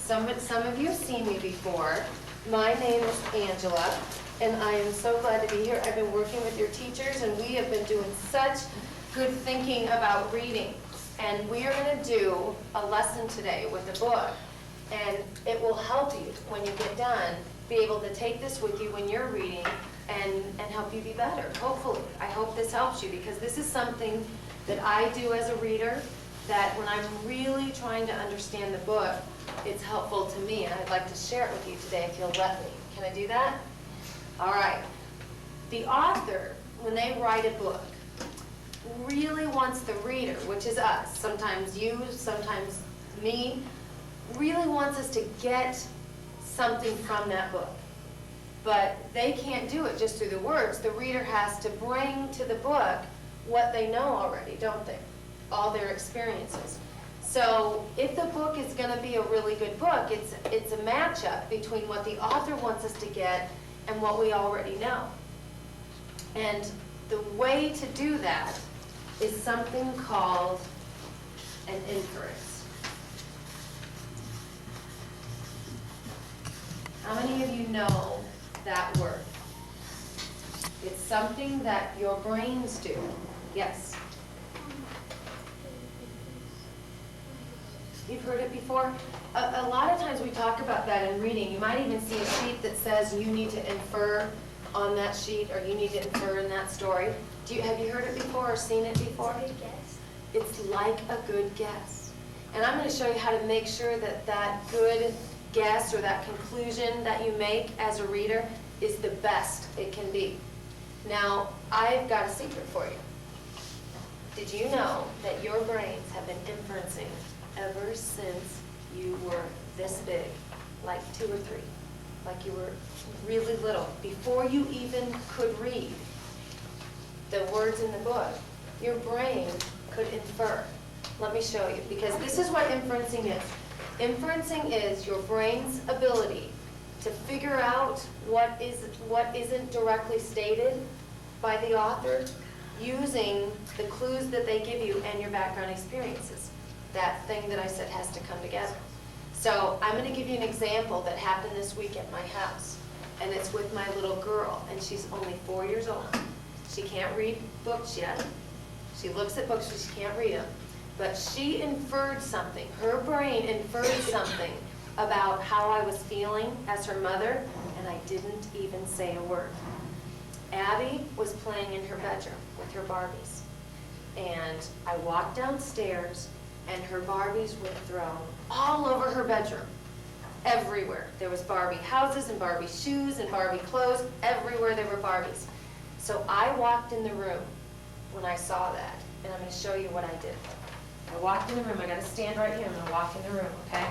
some of you have seen me before. My name is Angela, and I am so glad to be here. I've been working with your teachers, and we have been doing such good thinking about reading. And we are going to do a lesson today with a book, and it will help you when you get done be able to take this with you when you're reading and help you be better, hopefully. I hope this helps you, because this is something that I do as a reader, that when I'm really trying to understand the book, it's helpful to me, and I'd like to share it with you today if you'll let me. Can I do that? All right. The author, when they write a book, really wants the reader, which is us, sometimes you, sometimes me, really wants us to get something from that book. But they can't do it just through the words. The reader has to bring to the book what they know already, don't they? All their experiences. So if the book is going to be a really good book, it's a matchup between what the author wants us to get and what we already know. And the way to do that is something called an inference. How many of you know that word? It's something that your brains do. Yes? You've heard it before? A lot of times we talk about that in reading. You might even see a sheet that says you need to infer on that sheet, or you need to infer in that story. Have you heard it before or seen it before? It's a good guess. It's like a good guess. And I'm going to show you how to make sure that that good guess or that conclusion that you make as a reader is the best it can be. Now, I've got a secret for you. Did you know that your brains have been inferencing ever since you were this big, like 2 or 3, like you were really little, before you even could read the words in the book? Your brain could infer. Let me show you, because this is what inferencing is. Inferencing is your brain's ability to figure out what isn't directly stated by the author using the clues that they give you and your background experiences. That thing that I said has to come together. So I'm going to give you an example that happened this week at my house, and it's with my little girl, and she's only 4 years old. She can't read books yet. She looks at books, but she can't read them. But she inferred something. Her brain inferred something about how I was feeling as her mother, and I didn't even say a word. Abby was playing in her bedroom with her Barbies, and I walked downstairs, and her Barbies were thrown all over her bedroom, everywhere. There was Barbie houses and Barbie shoes and Barbie clothes. Everywhere there were Barbies. So I walked in the room when I saw that, and I'm going to show you what I did. I walked in the room. I got to stand right here. I'm going to walk in the room, okay?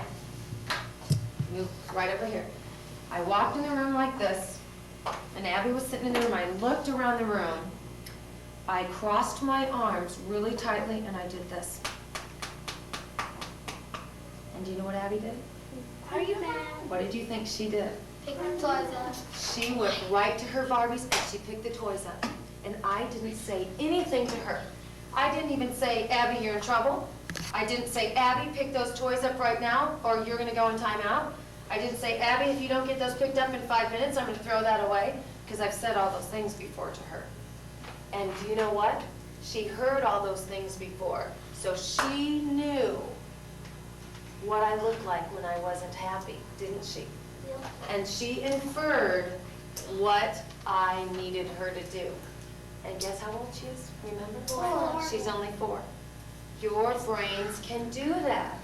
Move right over here. I walked in the room like this, and Abby was sitting in the room. I looked around the room. I crossed my arms really tightly, and I did this. And do you know what Abby did? Are you mad? What did you think she did? Pick the toys up. She went right to her Barbies and she picked the toys up. And I didn't say anything to her. I didn't even say, Abby, you're in trouble. I didn't say, Abby, pick those toys up right now or you're going to go in timeout. I didn't say, Abby, if you don't get those picked up in 5 minutes, I'm going to throw that away. Because I've said all those things before to her. And do you know what? She heard all those things before. So she knew what I looked like when I wasn't happy, didn't she? Yep. And she inferred what I needed her to do. And guess how old she is? Remember? 4. She's only 4. Your brains can do that.